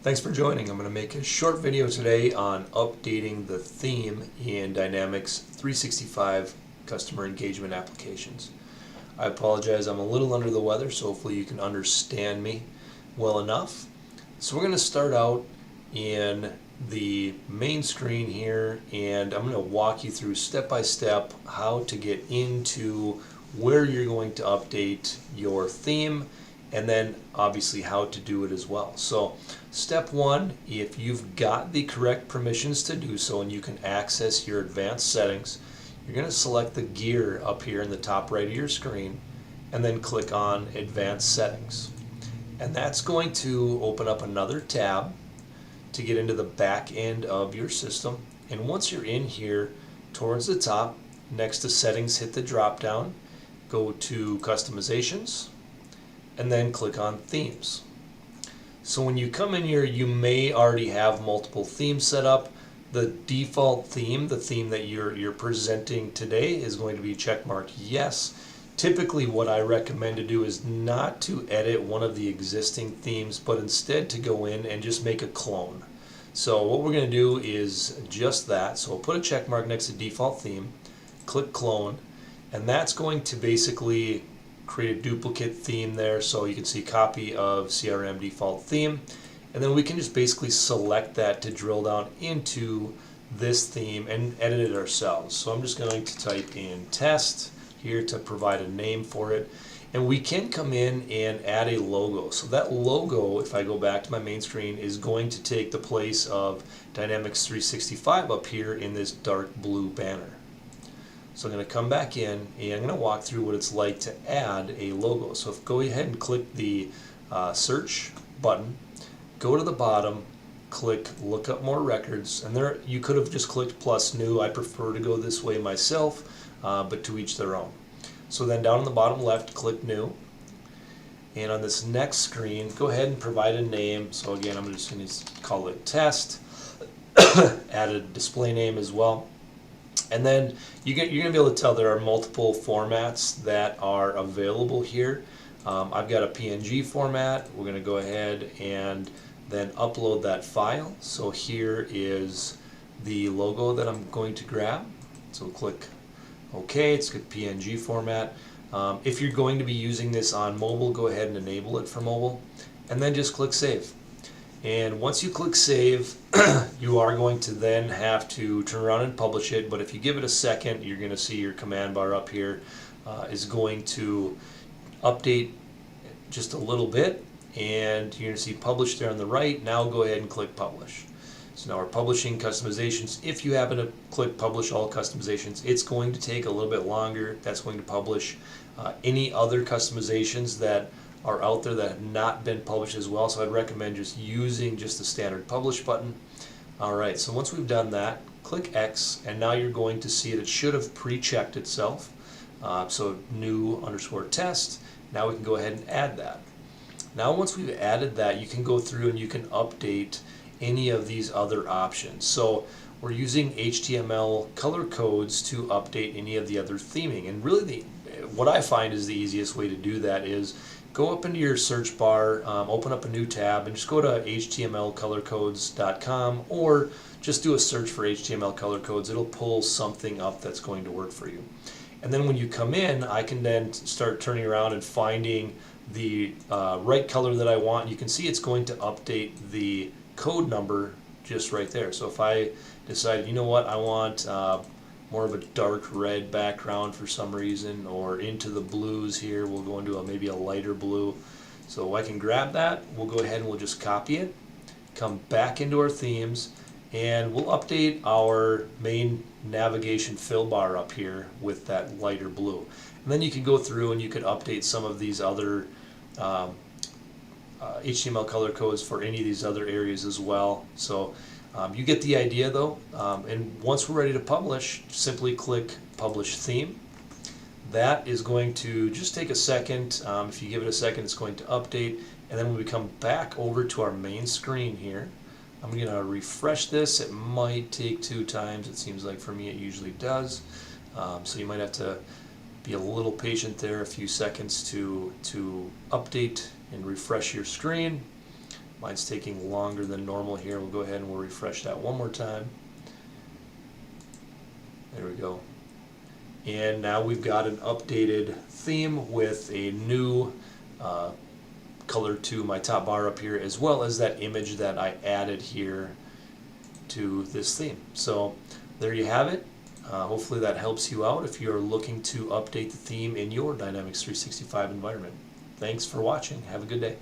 Thanks for joining. I'm going to make a short video today on updating the theme in Dynamics 365 customer engagement applications. I apologize, I'm a little under the weather, so hopefully you can understand me well enough. So we're going to start out in the main screen here, and I'm going to walk you through step by step how to get into where you're going to update your theme, and then obviously how to do it as well. So step one, if you've got the correct permissions to do so and you can access your advanced settings, you're going to select the gear up here in the top right of your screen and then click on Advanced Settings. And that's going to open up another tab to get into the back end of your system. And once you're in here, towards the top, next to Settings, hit the drop down, go to Customizations, and then click on Themes. So when you come in here, you may already have multiple themes set up. The default theme, the theme that you're presenting today, is going to be checkmarked yes. Typically what I recommend to do is not to edit one of the existing themes, but instead to go in and just make a clone. So what we're going to do is just that. So we'll put a check mark next to default theme, click clone, and that's going to basically create a duplicate theme there. So you can see copy of CRM default theme, and then we can just basically select that to drill down into this theme and edit it ourselves. So I'm just going to type in test here to provide a name for it, and we can come in and add a logo. So that logo, if I go back to my main screen, is going to take the place of Dynamics 365 up here in this dark blue banner. So I'm going to come back in and I'm going to walk through what it's like to add a logo. So go ahead and click the search button, go to the bottom, click look up more records, and there you could have just clicked plus new. I prefer to go this way myself, but to each their own. So then down on the bottom left, click new, and on this next screen go ahead and provide a name. So again, I'm just going to call it test, add a display name as well. And then you're going to be able to tell there are multiple formats that are available here. I've got a PNG format. We're going to go ahead and then upload that file. So here is the logo that I'm going to grab. So click OK. It's good PNG format. If you're going to be using this on mobile, go ahead and enable it for mobile, and then just click Save. And once you click Save, you are going to then have to turn around and publish it. But if you give it a second, you're going to see your command bar up here is going to update just a little bit. And you're going to see Publish there on the right. Now go ahead and click Publish. So now we're publishing customizations. If you happen to click Publish All Customizations, it's going to take a little bit longer. That's going to publish any other customizations that are out there that have not been published as well. So I'd recommend just using just the standard publish button. Alright, so once we've done that, click X, and now you're going to see it. It should have pre-checked itself. So new underscore test. Now we can go ahead and add that. Now once we've added that, you can go through and you can update any of these other options. So we're using HTML color codes to update any of the other theming. And really what I find is the easiest way to do that is go up into your search bar, open up a new tab, and just go to htmlcolorcodes.com, or just do a search for HTML color codes. It'll pull something up that's going to work for you. And then when you come in, I can then start turning around and finding the right color that I want. You can see it's going to update the code number just right there. So if I decide, you know what, I want more of a dark red background for some reason, or into the blues here, we'll go into maybe a lighter blue. So I can grab that, we'll go ahead and we'll just copy it, come back into our themes, and we'll update our main navigation fill bar up here with that lighter blue. And then you can go through and you can update some of these other HTML color codes for any of these other areas as well. So you get the idea though, and once we're ready to publish, simply click Publish Theme. That is going to just take a second. If you give it a second, it's going to update, and then when we come back over to our main screen here, I'm going to refresh this. It might take 2 times. It seems like for me it usually does. So you might have to be a little patient there, a few seconds to update and refresh your screen. Mine's taking longer than normal here. We'll go ahead and we'll refresh that one more time. There we go. And now we've got an updated theme with a new color to my top bar up here, as well as that image that I added here to this theme. So there you have it. Hopefully that helps you out if you're looking to update the theme in your Dynamics 365 environment. Thanks for watching. Have a good day.